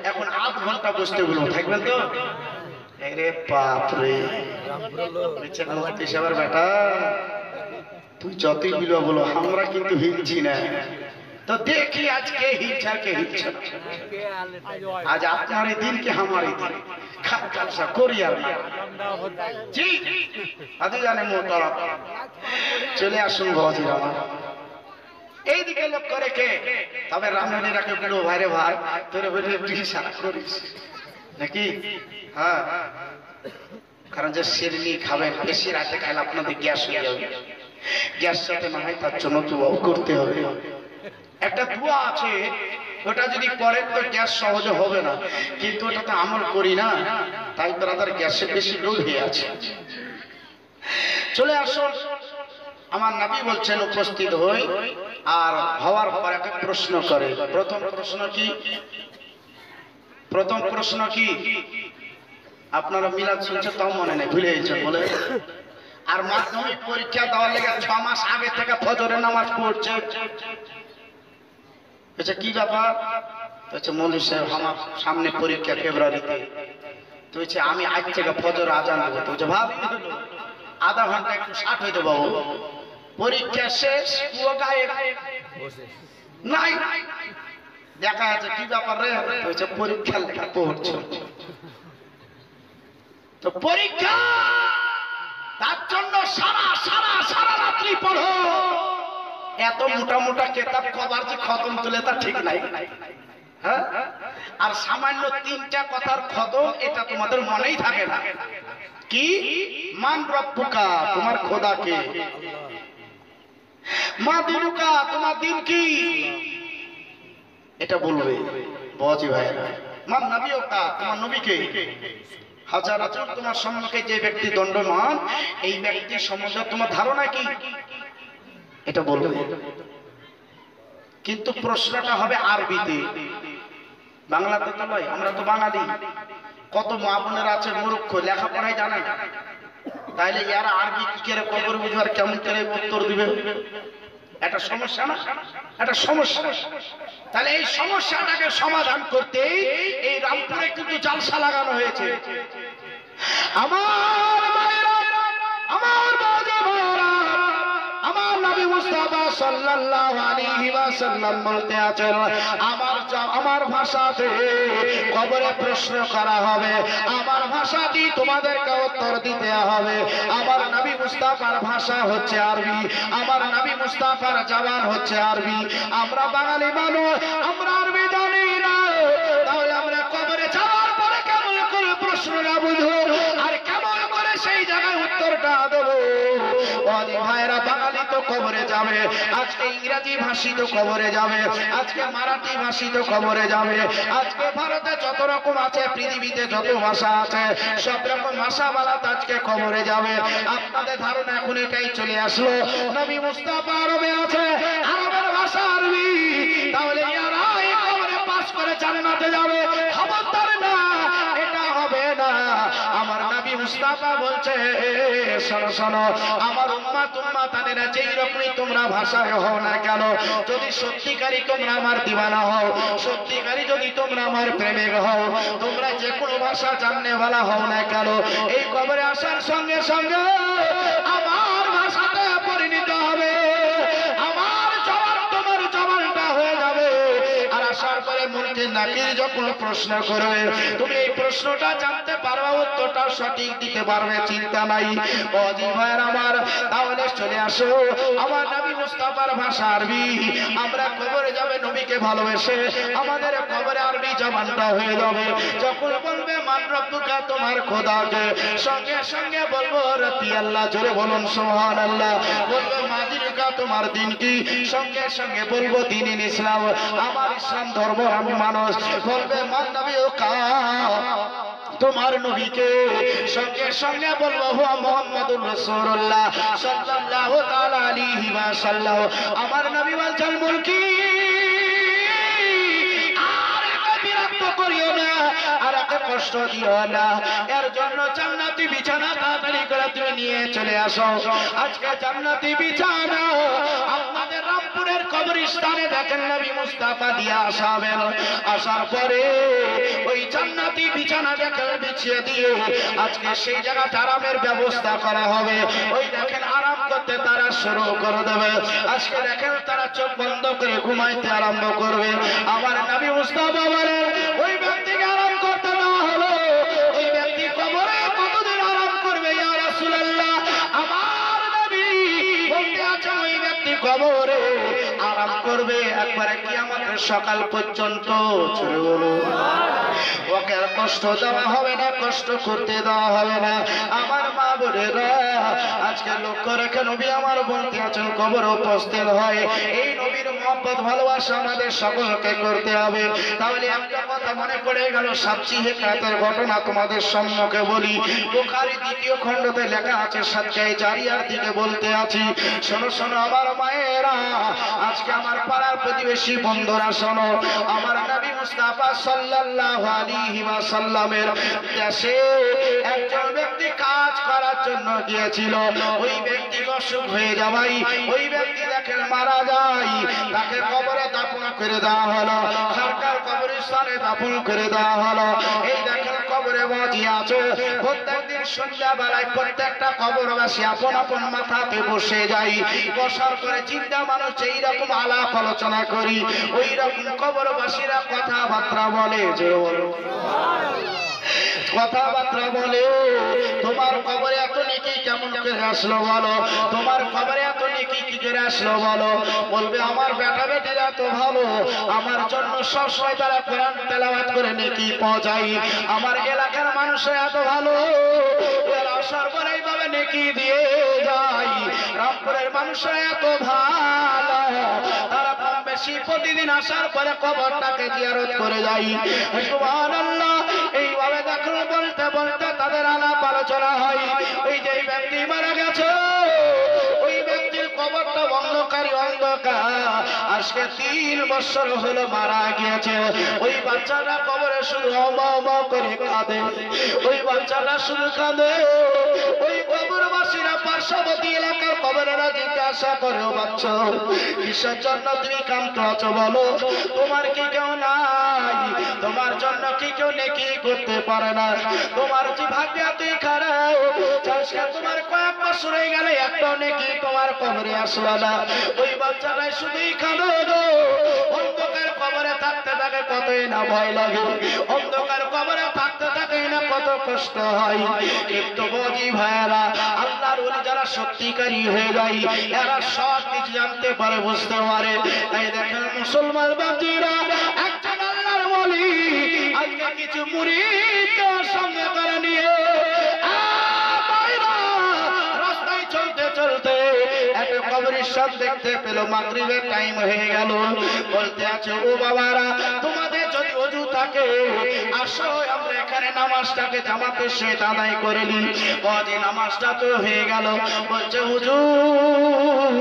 Speaker 1: এখন 8 ঘন্টা বসতে বলবো, থাকবেন তো? আরে বাপ রে, মুফতি সাহেবের বেটা, তুই যতই বলো আমরা কিন্তু হিলছি না। তো দেখি আজকে হিলছা কে হিলছে। আজ আপনারই দিন কি আমারই দিন, খান কালসা করি আর না। জি আজ জানে মোটা চলে আসুন বাবাজি আমার এইদিকে লক্ষ্য রেখে। তবে রামধনীরাকে বলো ভাইরে ভাই তোর বলে ইশারা করিস নাকি? হ্যাঁ, কারণ যে শিরনি খাবেন, বেশি রাতে খাইলে আপনাদের গ্যাস হয়ে যাবে। গ্যাস যাতে না হয় তার জন্য দোয়াও করতে হবে। একটা দোয়া আছে, ওটা যদি করেন তো গ্যাস সহজে হবে না, কিন্তু ওটা তো আমল করি না, তাই ব্রাদার গ্যাসের বেশি লোড হয়ে আছে। চলে আসুন, আমার নবী বলছেন উপস্থিত হই, আর হওয়ার পর একটা প্রশ্ন করে। প্রথম প্রশ্ন কি? প্রথম প্রশ্ন কি? আপনারা মিলাদ শুনছেন তাও মনে নেই, ভুলে গেছেন বলে। আর মাধ্যমিক পরীক্ষা দেওয়ার লেগে 6 মাস আগে থেকে ফজরের নামাজ পড়ছে। কি ব্যাপার? মৌলভী সাহেব আমার সামনে পরীক্ষা ফেব্রুয়ারিতে, তো আমি আজ থেকে ফজর আজান দেবো। তো ভাব আধা ঘন্টা একটু 60 হইতে বাবু, পরীক্ষা শেষ, নাই দেখা যাচ্ছে কি ব্যাপার রে? পরীক্ষার লেখা পড়ছে। তো পরীক্ষা, তার জন্য সারা সারা সারা রাত্রি পড়ো। এত মোটা মোটা কেতাব কবার যে খতম তুলে তা ঠিক নাই। হ্যাঁ, আর সামান্য 3টা কথার খতম, এটা তোমাদের মনেই থাকে না। কি? মান রব্বুকা, তোমার খোদা কে? মা দিনুকা, তোমার দিন কি? এটা বলবে বাবাজি ভাইরা। মান নবিয়ুকা, তোমার নবী কে? হাজার হাজার তোমার সম্মুখে যে ব্যক্তি দণ্ডমান, এই ব্যক্তির সম্বন্ধে তোমার ধারণা কি? এটা বলবে। কিন্তু প্রশ্নটা হবে আরবিতে, বাংলাতে তো নয়। আমরা তো বাঙালি, কত মা বোনেরা আছে মূর্খ, লেখাপড়াই জানে না, তাইলে এরা আরবি কি করে কবর বুঝবার, কেমন করে উত্তর দিবে? একটা সমস্যা না? একটা সমস্যা। তাহলে এই সমস্যাটাকে সমাধান করতে এই রামপুরে কিন্তু জালসা লাগানো হয়েছে। আমার ভাইরা, আমার বাজে ভাইরা, আমার নবী মুস্তাফা সাল্লাল্লাহু আলাইহি ওয়াসাল্লাম বলতে আছেন, আমার ভাষাতে কবরে প্রশ্ন করা হবে, আমার ভাষাতেই তোমাদেরকে উত্তর দিতে হবে। আমার নবী মুস্তাফার ভাষা হচ্ছে আরবি, আমার নবী মুস্তাফার জবান হচ্ছে আরবি। আমরা বাঙালি মানুষ, আমরা আরবি জানি না, তাহলে আমরা কবরে যাওয়ার পরে কেমন করে প্রশ্নটা বুঝবো, আর কেমন করে সেই জায়গায় উত্তরটা দেবো? ভাইরা, বাঙালি তো কবরে যাবে, আজকে ইংরেজি ভাষী তো কবরে যাবে, আজকে মারাঠি ভাষী তো কবরে যাবে, আজকে ভারতে যত রকম আছে, পৃথিবীতে যত ভাষা আছে, সব রকম ভাষাওয়ালা তো আজকে কবরে যাবে। আপনাদের ধারণা এখন এটাই চলে আসলো, নবী মুস্তাফা আরবে আছে, আরবের ভাষা ভাষা আরবি, তাহলে এরা এই কবরে পাস করে জান্নাতে যাবে? খবরদার না, এটা হবে না। আমার নবী মুস্তাফা বলছে, শোনো শোনো আমার উম্মাতানেরা, যেই রকমই তোমরা ভাষায় হও না কেন, যদি সত্যিকারী তোমরা আমার দিওয়ানা হও, সত্যিকারী যদি তোমরা আমার প্রেমিক হও, তোমরা যে কোনো ভাষা জাননেওয়ালা হও না কেন, এই কবরে আসার সঙ্গে সঙ্গে আমার ভাষাটা পরিণত হবে, আমার জবান তোমার জবানটা হয়ে যাবে। আর আসার পরে মুনকির নাকির যখন প্রশ্ন করবে, তুমি এই প্রশ্নটা জানতে পারবে, উত্তরটা সঠিক দিতে পারবে, চিন্তা নাই। ওজি ভাইয়ের আমার, তাহলে চলে আসো, আমার নবী মুস্তাফার ভাষা আরবি, আমরা কবরে যাবে নবীকে ভালোবেসে, আমাদের কবরে আরবি জবানটা হয়ে যাবে। যখন বলবে মান রব্বুকা, তোমার খোদাকে, সঙ্গে সঙ্গে বলবো রব্বি আল্লাহ, জোরে বলুন সুবহানাল্লাহ। বলবে মাদিনুকা, তোমার দিন কি, সঙ্গে সঙ্গে বলবো দ্বীন ইসলাম, আমার ইসলাম ধর্ম আমি মানুষ। বলবে মান নবিয়ুকা, তোমার নবীকে, সঙ্গে সঙ্গে বলবো হুয়া মুহাম্মাদুর রাসূলুল্লাহ সাল্লাল্লাহু তাআলা আলাইহি ওয়াসাল্লাম। আমার নবী বলছেন মুলকি, আর একে বিরক্ত করিও না, আর একে কষ্ট দিও না, এর জন্য জান্নাতি বিছানা তাড়াতাড়ি করে তুমি নিয়ে চলে আসো। আজকে জান্নাতি বিছানা আপনাদের রামপুরের কবরস্থানে দেখেন নবী মুস্তাফা দিয়ে আসাবেন, আসার পরে ওই জান্নাতি বিছানা দেখেন বিছিয়ে দিয়ে আজকে সেই জায়গাটা আরামের ব্যবস্থা করা হবে। ওই দেখেন আরাম করতে তারা শুরু করে দেবে। আজকে দেখেন তারা চোখ বন্ধ করে ঘুমাইতে আরম্ভ করবে। আমার নবী মুস্তাফা বলেন, ওই ব্যক্তিকে আরাম করতে দেওয়া হলো, ওই ব্যক্তি কবরে কতদিন আরাম করবে ইয়া রাসূলুল্লাহ? আমার নবী বলতে আছেন, ওই ব্যক্তি কবরে আরাম করবে একবারে কিয়ামতের সকাল পর্যন্ত। ছেড়ে বলো, ওকে আর কষ্ট দেওয়া হবে না, কষ্ট করতে দেওয়া হবে না। আমার মা বোনেরা, আজকে লক্ষ্য রেখে নবী আমার বলতে আছেন, কবর উপস্থিত হয়, এই নবীর মহব্বত ভালোবাসা আমাদের সকলকে করতে হবে। তাহলে একটা কথা মনে পড়ে গেল, সাচ্চি হেকায়াতের ঘটনা তোমাদের সম্মুখে বলি। বুখারী দ্বিতীয় খণ্ডতে লেখা আছে, সাদকায়ে জারিয়ার দিকে বলতে আছি। শোনো শোনো আমার মায়েরা, আজকে আমার পাড়ার প্রতিবেশী বন্ধুরা শোনো, আমার নবী মুস্তাফা সাল্লাল্লাহু আলাইহি ওয়াসাল্লামের দেশে একজন ব্যক্তি কাজ করার জন্য গিয়েছিল। ওই ব্যক্তি অসুখ হয়ে যাওয়াই ওই ব্যক্তি দেখেন মারা যায়, তাকে কবরে দাফন করে দেওয়া হলো, সরকার কবরস্থানে দাফন করে দেওয়া হলো। এই দেখেন কবরে বাজি আছে। প্রত্যেকদিন সন্ধ্যাবেলায় প্রত্যেকটা কবরবাসী আপন আপন মাথাতে বসে যাই, বসার পরে চিন্তা মানুষ এইরকম আলাপ আলোচনা করি, ওই রকম কবরবাসীরা কথাবার্তা বলে, যে কথাবার্তা বলে, তোমার কবরে এত নেকি কেমন করে আসলো বলো, তোমার কবরে এত নেকি কি করে আসলো বলো। বলবে আমার বেটা বেটিরা তো ভালো, আমার জন্য সবসময় তারা কোরআন তেলাওয়াত করে নেকি পৌঁছাই, আমার এলাকার মানুষরা এত ভালো, আসার পরে এইভাবে নেকি দিয়ে যায়, রামপুরের মানুষরা এত ভালো, তারা কম বেশি প্রতিদিন আসার পরে কবরটাকে জিয়ারত করে যাই। সুবহানাল্লাহ। এইভাবে দেখো বলতে বলতে তাদের আলাপ আলোচনা হয়। ওই যে ব্যক্তি মারা গেছে, ওই ব্যক্তির কবরটা অন্ধকারী অন্ধকার, আজকে 3 বছর হলো মারা গিয়েছে। ওই বাচ্চাটা কবরে শুধু অমা করে কাঁদে, ওই বাচ্চাটা শুধু কাঁদে। ওই কবরবাসীরা পার্শ্ববর্তী এলাকার কবরেরা জিজ্ঞাসা করে, ও বাচ্চা কিসের জন্য তুমি কাঁদছো বলো, তোমার কি কেউ নাই, তোমার জন্য কি কেউ নেকি করতে পারে না, তোমার যে ভাগ্য তুই খারাপ, আজকে তোমার কয়েক বছর হয়ে গেলে একটা নেকি তোমার কবরে আসলো না। ওই বাচ্চাটাই শুধুই কাঁদে গো। অন্ধকার কবরে থাকতে থাকে কতই না ভয় লাগে, অন্ধকার কবরে থাকতে থাকে না কত কষ্ট হয়। কিন্তু বুঝি ভাইরা, আল্লাহর ওলি যারা সত্যিকারী হয়ে যায়, এরা সব কিছু জানতে পারে, বুঝতে পারে। তাই দেখেন মুসলমান বান্দিরা, একজন আল্লাহর ওলি আজকে কিছু মুরিদকে সঙ্গে করে নিয়ে রাস্তায় চলতে চলতে একটা কবরস্থান দেখতে পেল, মাগরিবের টাইম হয়ে গেল। বলতে আছে, ও বাবারা, তোমাদের যদি অজু ডাকে, আসো আমরা এখানে নামাজটাকে জামাতের সহিত আদায় করে নিই। বাজে নামাজটা তো হয়ে গেল, বলছে হুজুর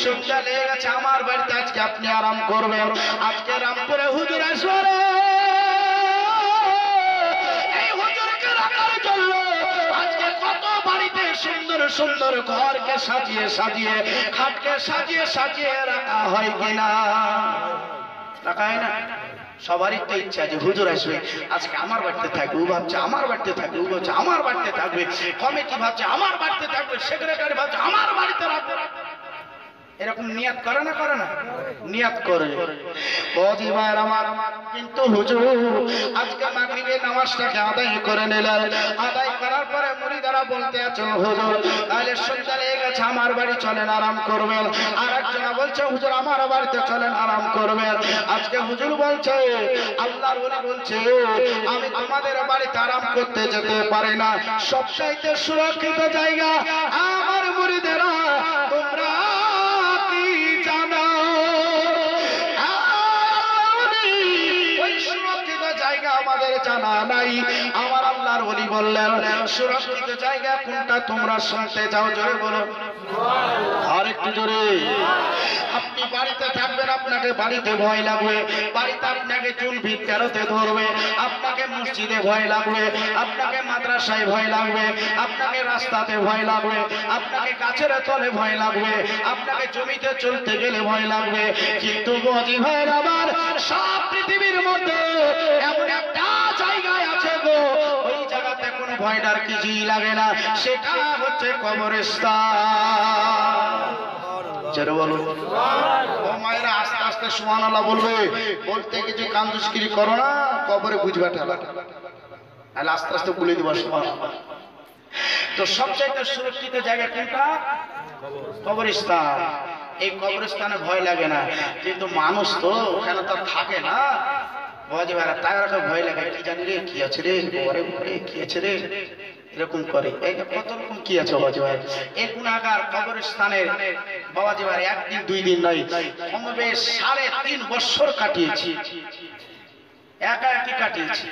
Speaker 1: সন্ধ্যা লেগে গেছে, আমার বাড়িতে আজকে আপনি আরাম করবেন। আজকে রামপুরে হুজুর আসবে, এই হুজুরকে রাখার জন্য আজকে কত বাড়িতে সুন্দর সুন্দর ঘরকে সাজিয়ে সাজিয়ে, খাটকে সাজিয়ে সাজিয়ে রাখা হয় কিনা? রাখা হয় না? সবারই তো ইচ্ছা যে হুজুর আসবে, আজকে আমার বাড়িতে থাকবে, ও ভাবছে আমার বাড়িতে থাকবে, ও ভাবছে আমার বাড়িতে থাকবে, কমিটি ভাবছে আমার বাড়িতে থাকবে, সেক্রেটারি ভাবছে আমার বাড়িতে রাখবে। এরকম নিয়াত করে না, করে না? নিয়াত করে। কিন্তু হুজুর আজকে মাগরিবের নামাজটাকে আদায় করে নিলেন। আদায় করার পরে মুরিদারা বলতে আছে হুজুর তাহলে সন্ধ্যা লেগে গেছে, আমার বাড়ি চলেন আরাম করবেন। আর একজনা বলছে হুজুর আমার বাড়িতে চলেন আরাম করবেন। আজকে হুজুর বলছে, আল্লাহর ওলি বলছে, আমি তোমাদের বাড়িতে আরাম করতে যেতে পারি না, সবচাইতে সুরক্ষিত জায়গা আমার মুরিদেরা তোমরা আমাদের জানা নাই। আমার আল্লাহর ওলি বললেন সুরক্ষিত জায়গা কোনটা তোমরা শুনতে চাও? জোরে বলো, আর একটু জোরে। আপনি বাড়িতে থাকবেন, আপনাকে বাড়িতে ভয় লাগবে, বাড়িতে আপনাকে চুল ভিত তেরোতে ধরবে, আপনাকে মসজিদে ভয় লাগবে, আপনাকে মাদ্রাসায় ভয় লাগবে, আপনাকে রাস্তাতে ভয় লাগবে, আপনাকে গাছের তলে ভয় লাগবে, আপনাকে জমিতে চলতে গেলে ভয় লাগবে। কিন্তু বাজি ভাই আমার সব পৃথিবীর মধ্যে এমন একটা জায়গায় আছে গো, ওই জায়গাতে কোনো ভয় ডার কিছুই লাগে না, সেটা হচ্ছে কবরস্থান। জোরে বলো। ও মায়েরা আস্তে আস্তে সুবহানাল্লাহ বলবে, বলতে কিছু কান্দুশকিরি করো না, কবরে বুঝবা ঠেলা, তাহলে আস্তে আস্তে বলে দিবা সুবহানাল্লাহ। তো সবচেয়ে সুরক্ষিত জায়গা কোনটা? কবরস্থান। এই কবরস্থানে ভয় লাগে না, কিন্তু মানুষ তো ওখানে তো থাকে না, বাজে ভাড়া তার ভয় লাগে, কি জানি রে কি আছে রে, ঘরে ঘরে কি আছে রে, এরকম করে। এই কত রকম কি আছে বাবাজি ভাই। এই গুনাহগার কবরস্থানের বাবাজি ভাই একদিন দুই দিন নয়, কমবে 3.5 বছর কাটিয়েছি, একা একই কাটিয়েছি।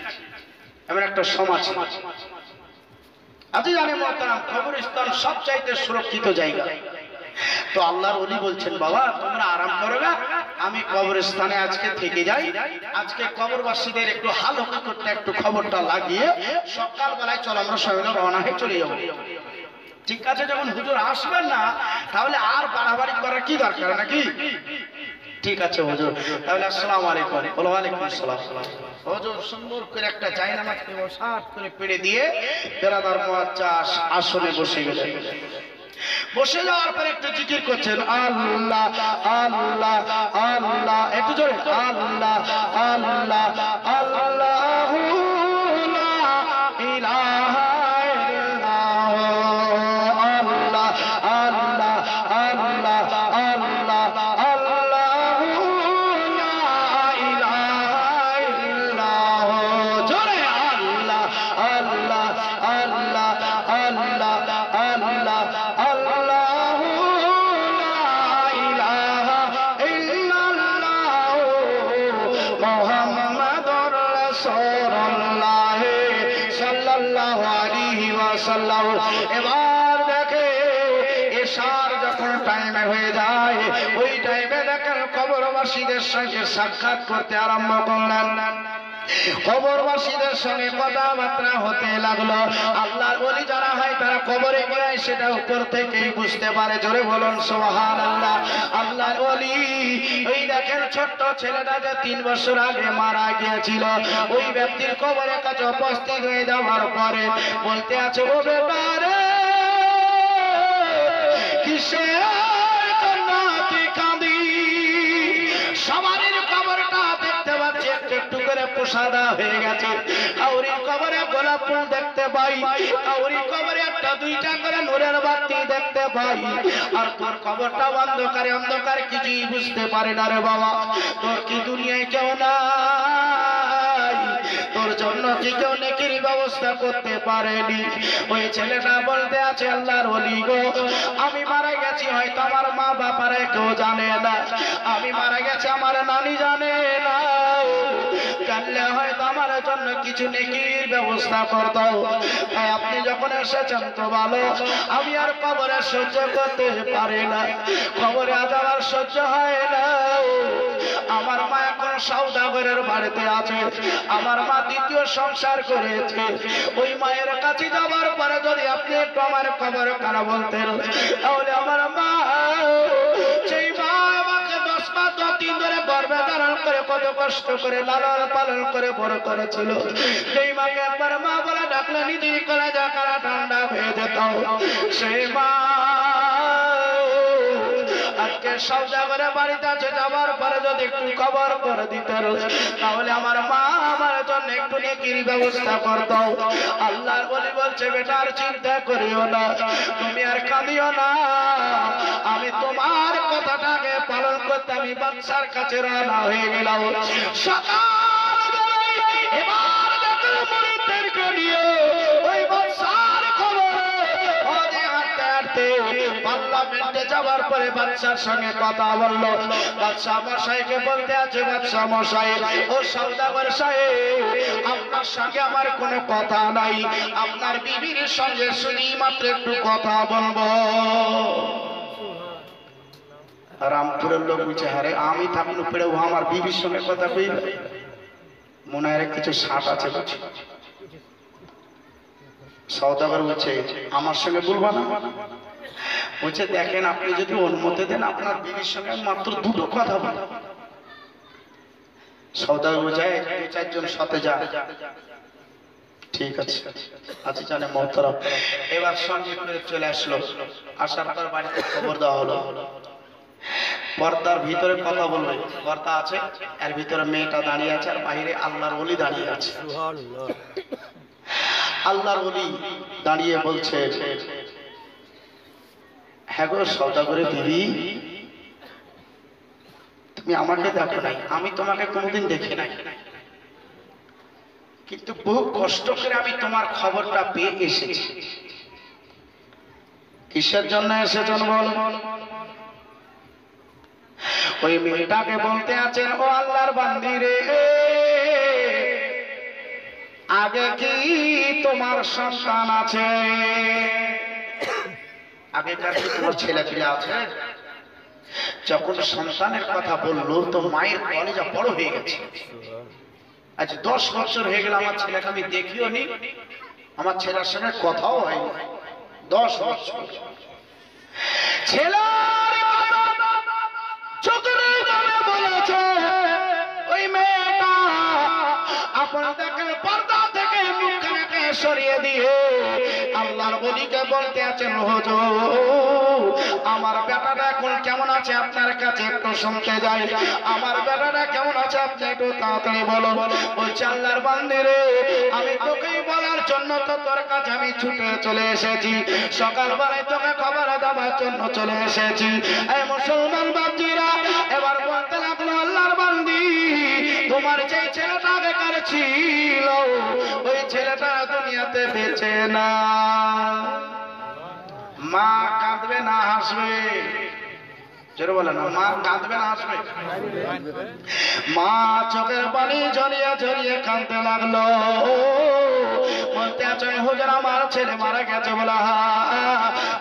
Speaker 1: এমন একটা সমাজ আজই জানে মোহতারাম, কবরস্থান সবচাইতে সুরক্ষিত জায়গা। তো আল্লাহর ওলি বলছেন বাবা তোমরা আরাম করো না, আমি কবরস্থানে আজকে থেকে যাই, আজকে কবরবাসীদের একটু হালকা করতে একটু খবরটা লাগিয়ে সকালবেলায় চলো আমরা সবাই রওনা হয়ে চলে যাবো। ঠিক আছে, যখন হুজুর আসবেন না তাহলে আর বাড়াবাড়ি করার কি দরকার নাকি? ঠিক আছে হুজুর, তাহলে আসসালামু আলাইকুম। ওয়া আলাইকুম আসসালাম। হুজুর সুন্দর করে একটা জায়নামাজ সাত করে পেড়ে দিয়ে বেরাদার মুআজ্জাজ আসনে বসে গেলেন। বসে যাওয়ার পর একটু জিকির করছেন, আল্লাহ আল্লাহ আল্লাহ, একটু জোরে, আল্লাহ আল্লাহ আল্লাহু লা ইলাহা ইল্লাল্লাহ, আল্লাহ আল্লাহ আল্লাহ আল্লাহ আল্লাহু লা ইলাহা ইল্লাল্লাহ, জোরে আল্লাহ আল্লাহ আল্লাহ আল্লাহ আল্লাহ এবার দেখে এশার যখন টাইমে হয়ে যায়, ওই টাইমে দেখেন কবরবাসীদের সঙ্গে সাক্ষাৎ করতে আরম্ভ করলেন। কবরবাসীদের সঙ্গে কথাবার্তা হতে লাগলো। আল্লাহর ওলি যারা হয় তারা কবরে গিয়ে সেটা উপর থেকেই বুঝতে পারে। জোরে বলুন সুবহানাল্লাহ। আল্লাহর ওলি ওই দেখেন ছোট্ট ছেলেটা যে 3 বছর আগে মারা গিয়েছিল, ওই ব্যক্তির কবরের কাছে উপস্থিত হয়ে যাওয়ার পরে বলতে আছে, ও বেটা রে কিসের জন্য তুই কাঁদি? সবারই কবরটা দেখতে পাচ্ছি একটু একটু করে পোষাদা হয়ে গেছে, কাউরির কবরে গোলাপ ফুল দেখতে পাই, কাউরির কবরে একটা দুইটা করে নূরের বাতি দেখতে পাই, আর তোর কবরটা অন্ধকারে অন্ধকার, কিছুই বুঝতে পারে না রে বাবা। তোর কি দুনিয়ায় কেউ নাই? তোর জন্য কি কেউ নেকির ব্যবস্থা করতে পারেনি? ওই ছেলেটা বলতে আছে, আল্লাহর ওলি গো, আমি মারা গেছি, হয়তো আমার মা বাবারা কেউ জানে না, আমি মারা গেছি আমার নানি জানে না, জানলে হয়তো জন্য কিছু নেকির ব্যবস্থা করে দাও। আপনি যখন এসেছেন তো ভালো, আমি আর কবরে সহ্য করতে পারি না, কবরে আযাব আর সহ্য হয় না। আমার মা এখন সওদাগরের বাড়িতে আছে, আমার মা দ্বিতীয় সংসার করেছে। ওই মায়ের কাছে যাবার পরে যদি আপনি একটু আমার খবর কারা বলতেন, তাহলে আমার মা, সেই মা আমাকে 10 মাস 10 দিন ধরে গর্ভে ধারণ করে কত কষ্ট করে লালন পালন করে বড় করেছিল, সেই মাকে একবার মা বলে ডাকলে নিজের কলেজা কারা ঠান্ডা হয়ে যেত। সেই মা আজকে সওদাগরের বাড়িতে আছে, যাবার পরে যদি একটু খবর করে দিতেন, তাহলে আমার মা আমার জন্য একটু নেকির ব্যবস্থা করত। আল্লাহর ওলি বলছে, বেটা আর চিন্তা করিও না, তুমি আর কাঁদিও না, আমি তোমার কথাটাকে পালন করতে আমি বাদশার কাছে রওনা হয়ে গেলাম। সকালবেলায় এবার দেখো মুরিদদেরকে নিয়ে ওই বাদশার খবরে ওদের হাঁটতে হাঁটতে পার্লামেন্টে যাওয়ার পরে বাদশার সঙ্গে কথা বললো। বাদশা মশাইকে বলতে আছে, বাদশা মশাই, ও সওদাগর সাহেব, আপনার সঙ্গে আমার কোনো কথা নাই, আপনার বিবির সঙ্গে শুনি মাত্র একটু কথা বলবো। রামপুরের লোক বুঝছে, আরে আমি থাকলে পেড়েও আমার বিবির সঙ্গে কথা কইবে, মনে হয় কিছু সাট আছে বুঝছি। সওদাগর বলছে, আমার সঙ্গে বলবা না? বলছে, দেখেন আপনি যদি অনুমতি দেন আপনার বিবির সঙ্গে মাত্র দুটো কথা বলবো। সওদাগর বলছে, 2-4 জন সাথে যা। ঠিক আছে, আচ্ছা জানে মহতরম। এবার সঙ্গে করে চলে আসলো, আসার পর বাড়িতে খবর দেওয়া হলো। পর্দার ভিতরে কথা বলবে, পর্দা আছে, এর ভিতরে মেয়েটা দাঁড়িয়ে আছে, আর বাইরে আল্লাহর ওলি দাঁড়িয়ে আছে। আল্লাহর ওলি দাঁড়িয়ে বলছে, হ্যাঁ গো সওদাগরের বিবি, তুমি আমাকে দেখো নাই, আমি তোমাকে কোনোদিন দেখি নাই, কিন্তু বহু কষ্ট করে আমি তোমার খবরটা পেয়ে এসেছি। কিসের জন্য এসেছেন বল? ওই মেয়েটাকে বলতে আছেন, ও আল্লাহর বান্দি রে, আগে কি তোমার সন্তান আছে? আগেকার কি তোমার ছেলে পেলে আছে? যখন সন্তানের কথা বললো তো মায়ের কলেজা বড় হয়ে গেছে। আজ 10 বছর হয়ে গেল আমার ছেলেকে আমি দেখিও নি, আমার ছেলের সঙ্গে কথাও হয়নি। 10 বছর ছেলের চোখের জলে বলেছে, ওই মেয়েটা আপনার দেখেন পর্দা থেকে মুখখানাকে সরিয়ে দিয়ে আল্লাহর ওলিকে বলতে আছেন, হুজুর আমার বেটাটা এখন কেমন আছে আপনার কাছে একটু শুনতে যাই, আমার বেটাটা কেমন আছে আপনি একটু তাড়াতাড়ি বলো। বলছে, আল্লাহর বান্দি রে, আমি তোকেই বলার জন্য তো তোর কাছে আমি ছুটে চলে এসেছি, সকালবেলায় তোকে খবর দেওয়ার জন্য চলে এসেছি। এই মুসলমান বাপজিরা এবার বলতে লাগলো, আল্লাহর বান্দি, তোমার যে ছেলেটা বেকার ছিল ওই ছেলেটা দুনিয়াতে বেঁচে না। মা কাঁদবে না হাসবে? জোরে বলে না, মা কাঁদবে না হাসবে? মা চোখের পানি ঝরিয়ে ঝরিয়ে কাঁদতে লাগলো, বলতে আছেন, হুজুর আমার ছেলে মারা গেছে। বলা,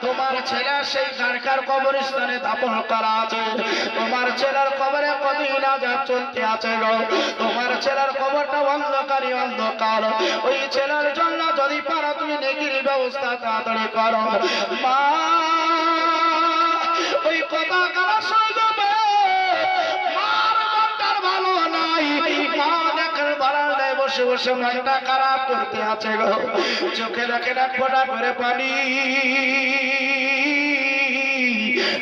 Speaker 1: তোমার ছেলে সেই কারকার কবরস্থানে দাফন করা আছে, তোমার ছেলের কবরে কতদিন আযাব চলতে আছে গো, তোমার ছেলের কবরটা অন্ধকারই অন্ধকার, ওই ছেলের জন্য যদি পারো তুমি নেকির ব্যবস্থা তাড়াতাড়ি করো। মা ওই কথা কারা শুনবে? মার মনটার ভালো নাই, মা দেখেন বারান্দায় বসে বসে মনটা খারাপ করতে আছে গো, চোখে দেখে এক ফোঁটা করে পানি।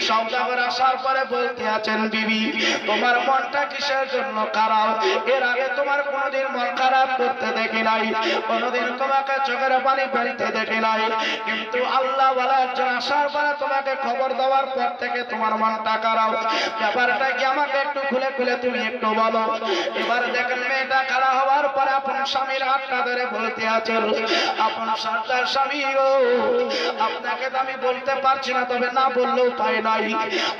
Speaker 1: সওদাগর আসার পরে বলতে আছেন, বিবি তোমার মনটা কিসের জন্য খারাপ? এর আগে তোমার কোনোদিন মন খারাপ করতে দেখি নাই, কোনোদিন তোমাকে চোখের পানি ফেলতে দেখি নাই, কিন্তু আল্লাহ ওয়ালা একজন আসার পরে তোমাকে খবর দেওয়ার পর থেকে তোমার মনটা খারাপ। ব্যাপারটা কি আমাকে একটু খুলে খুলে তুমি একটু বলো। এবার দেখেন মেয়েটা খারাপ হওয়ার পরে আপন স্বামীর হাতটা ধরে বলতে আছেন, আপন সন্তান স্বামী ও আপনাকে তো আমি বলতে পারছি না, তবে না বললেও পাই উপায় নাই,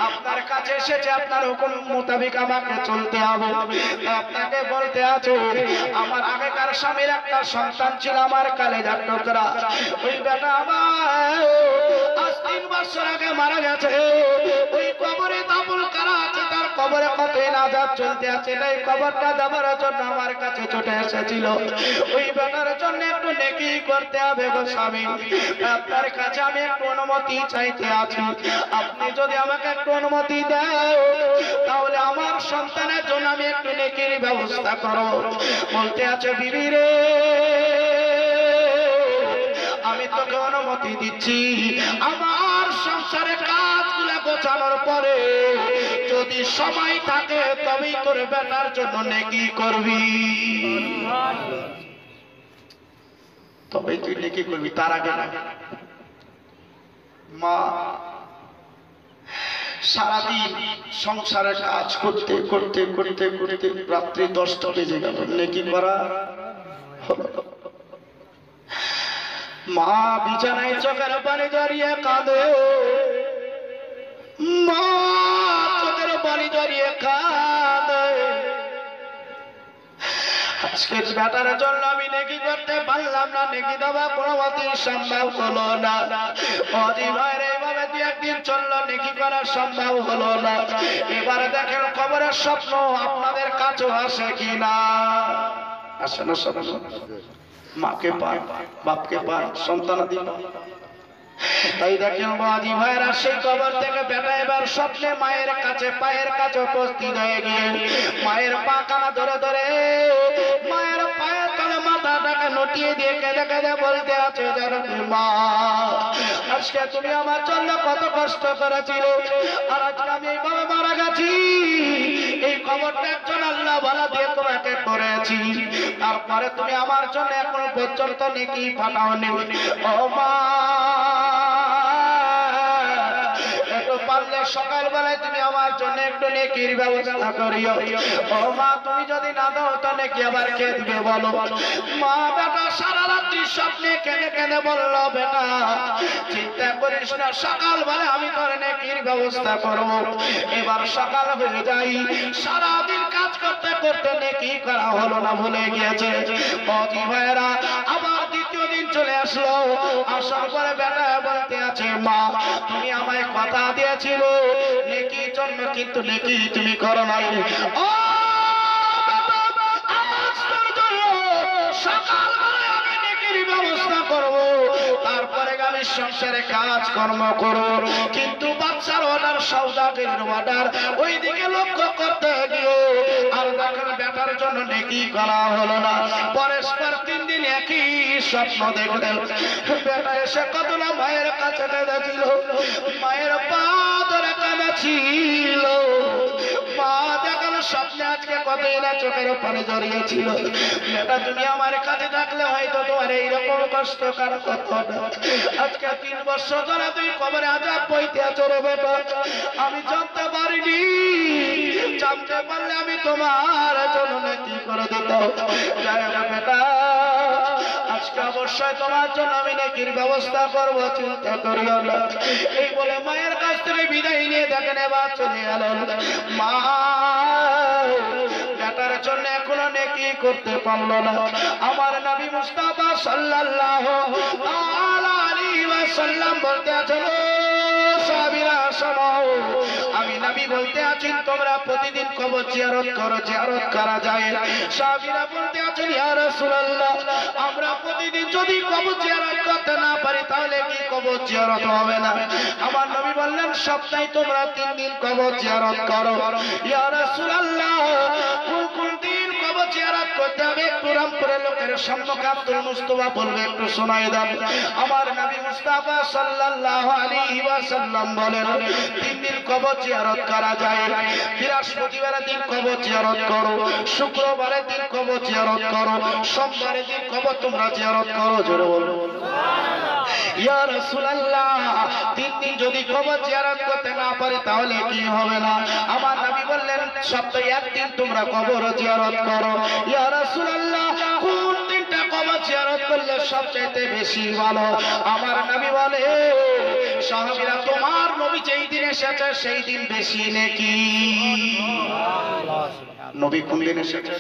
Speaker 1: আপনার কাছে এসেছে, আপনার হুকুম মোতাবেক আমাকে চলতে হবে। আপনাকে বলতে আছে, আমার আগেকার স্বামীর একটা সন্তান ছিল, আমার কালেজার টুকরা, ওই বেটা আমার আজ 3 বছর আগে মারা গেছে। ওই কবরে দাফন করা আছে, তার কবরে কত আযাব চলতে আছে, এই কবরটা যাবার জন্য আমার কাছে ছুটে এসেছিল। ওই বেটার জন্য একটু নেকি করতে হবে গো স্বামী, আপনার কাছে আমি একটু অনুমতি চাইতে আছি। আপনি যদি আমাকে একটু অনুমতি দেন, তাহলে আমার সন্তানের জন্য আমি একটু নেকির ব্যবস্থা করব। বলতে আছে, বিবি রে, আমি তোকে অনুমতি দিচ্ছি, আমার সংসারের কাজগুলো গোছানোর পরে যদি সময় থাকে তবেই তোর বেটার জন্য নেকি করবি, তবেই তুই নেকি করবি, তার আগে না। মা সারাদিন সংসারের কাজ করতে করতে করতে করতে রাত্রি 10টা বেজে গেল, নেকি করা হলো। মা বিছানায় চোখের পানি জড়িয়ে কাঁদে, মা চোখের পানি জড়িয়ে কাঁদে। আজকের বেটার জন্য আমি নেকি করতে পারলাম না, নেকি দেওয়া কোনো মতেই সম্ভব হলো না। অজি ভাইয়ের এইভাবে 2-1 দিন চললো, নেকি করা সম্ভব হলো না। এবারে দেখেন কবরের স্বপ্ন আপনাদের কাছেও আসে কিনা, আসে না? মাকে পান, বাপকে পান, সন্তানাদি পান। তাই দেখেন বাজি ভাইরা, সেই কবর থেকে বেটা এবার স্বপ্নে মায়ের কাছে, পায়ের কাছে উপস্থিত হয়ে গিয়ে মায়ের পা কানা ধরে ধরে মায়ের পায়ের তলে মাথাটাকে নটিয়ে দিয়ে কেঁদে কেঁদে বলতে আছে, মা আজকে তুমি আমার জন্য কত কষ্ট করেছিলে, আর আজকে আমি এইভাবে মারা গেছি, এই খবরটা একজন আল্লাহ বলা দিয়ে তোমাকে করেছি, তারপরে তুমি আমার জন্য এখনো পর্যন্ত নেকি পাঠাওনি। ও মা, একটু পারলে সকালবেলায় তুমি আমার জন্য একটু নেকির ব্যবস্থা করিও। ও মা, তুমি যদি না দাও তাহলে কি আবার কে দিবে বলো? মা বেটা সারা রাত্রি স্বপ্নে কেঁদে কেঁদে বললো, বেটা চিন্তা করিস না, সকালবেলা আমি তোর নেকির ব্যবস্থা করব। এবার সকাল হয়ে যাই, সারাদিন কাজ করতে করতে নেকি করা হলো না, ভুলে গিয়েছে। অজি ভাইরা আবার দ্বিতীয় দিন চলে আসলো, আসার পরে বেটা বলতে আছে, মা তুমি আমায় কথা দিয়েছিল নেকির জন্য, কিন্তু নেকি তুমি করো নাই। ও সকালবেলায় আমি নেকির ব্যবস্থা করব, তারপরে আমি সংসারে কাজ কর্ম করব, কিন্তু বাচ্চার অর্ডার, সওদাগরের অর্ডার ওইদিকে লক্ষ্য করতে গিয়ে আর দেখেন বেটার জন্য নেকি করা হলো না। পরস্পর 3 দিন একই স্বপ্ন দেখলেন। বেটা এসে কত না মায়ের কাছে কেঁদেছিল, মায়ের পা ধরে কেঁদেছিল। মা দেখালো স্বপ্নে আজকে কত এরা চোখের পানি জড়িয়েছিল। বেটা তুমি আমার কাছে থাকলে হয়তো তোমার এইরকম কষ্ট কারো কথা না। আজকে 3 বছর ধরে তুই কবরে আযাব বইতে আছো রে বেটা, আমি জানতে পারিনি, জানতে পারলে আমি তোমার জন্য নেকি করে দিতাম। জানো না বেটা, আজকে অবশ্যই তোমার জন্য আমি নেকির ব্যবস্থা করবো, চিন্তা করিও না। এই বলে মায়ের কাছ থেকে বিদায় নিয়ে দেখেন এবার চলে গেলেন। মা বেটার জন্য এখনো নেকি করতে পারলো না। আমার নবী মুস্তাফা সাল্লাল্লাহু আলাইহি ওয়াসাল্লাম বলতে আছেন, সাহাবীরা শোনো, আমি নবী বলতে আছি তোমরা প্রতিদিন কবর জিয়ারত করো, জিয়ারত করা যায়। সাহাবীরা বলতে আছেন, ইয়া রাসূলুল্লাহ আমরা প্রতিদিন যদি কবর জিয়ারত করতে না পারি তাহলে কি কবর জিয়ারত হবে না? আমার নবী বললেন, সপ্তাহে তোমরা 3 দিন কবর জিয়ারত করো। ইয়া রাসূলুল্লাহ কোন দিন কবর জিয়ারত করতে হবে? একটু রামপুরের লোকের সম্মুখে আব্দুল মুস্তাফা বলবে, একটু শোনাই দেন। আমার নবী মুস্তাফা সাল্লাল্লাহু আলাইহি ওয়াসাল্লাম বলেন, 3 দিন কবর জিয়ারত করা যায়। বৃহস্পতিবারের দিন কবর জিয়ারত করো, শুক্রবারের দিন কবর জিয়ারত করো, সোমবারের দিন কবর তোমরা জিয়ারত করো। জোরে বলো সুবহানাল্লাহ। ইয়া রাসূলুল্লাহ 3 দিন যদি কবর জিয়ারত করতে না পারি তাহলে কি হবে না? আমার নবী বললেন, সপ্তাহে 1 দিন তোমরা কবর জিয়ারত করো। ইয়া রাসূলুল্লাহ কোন দিনটা কবর জিয়ারত করলে সবচাইতে বেশি ভালো। আমার নবী বলে সাহাবীরা তোমার নবী যেই দিন এসেছে সেই দিন বেশি নেকি। নবী কোন দিন এসেছে?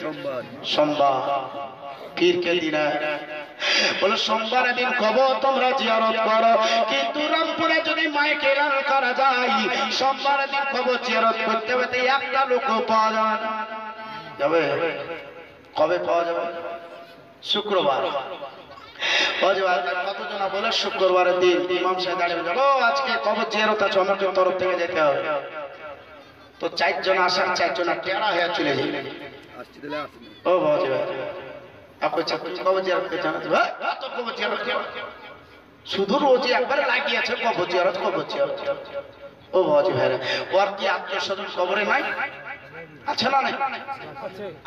Speaker 1: সোমবার। পীর কে দিন বলে সোমবার দিন কবর তোমরা জিয়ারত করো, কিন্তু রামপুরে যদি মাইকে এলান করা যায় সোমবার দিন কবর জিয়ারত করতে হবে একটা লোকও পাওয়া যাবে। কবে পাওয়া যাবে? শুক্রবার। কতজন বলে শুক্রবারের দিন ইমাম সাহেব দাঁড়িয়ে যাবো আজকে কবর জিয়ারত আছে, আমাকে তরফ থেকে যেতে হবে। তো 4 জন আসার 4 জন টেরা হয়ে চলে যাবে। ও বাজে শুধু রোজই একবার লাগিয়েছে কবর জিয়ারত কবর জিয়ারত। ও বাজে ভাইরা ওর কি আত্মীয় স্বজন কবরে নাই? আছে না? নাই।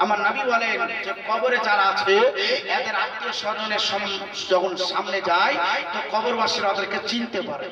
Speaker 1: আমার নবী বলেন যে কবরে যারা আছে এদের আত্মীয় স্বজনের যখন সামনে যায় তো কবরবাসীরা ওদেরকে চিনতে পারে।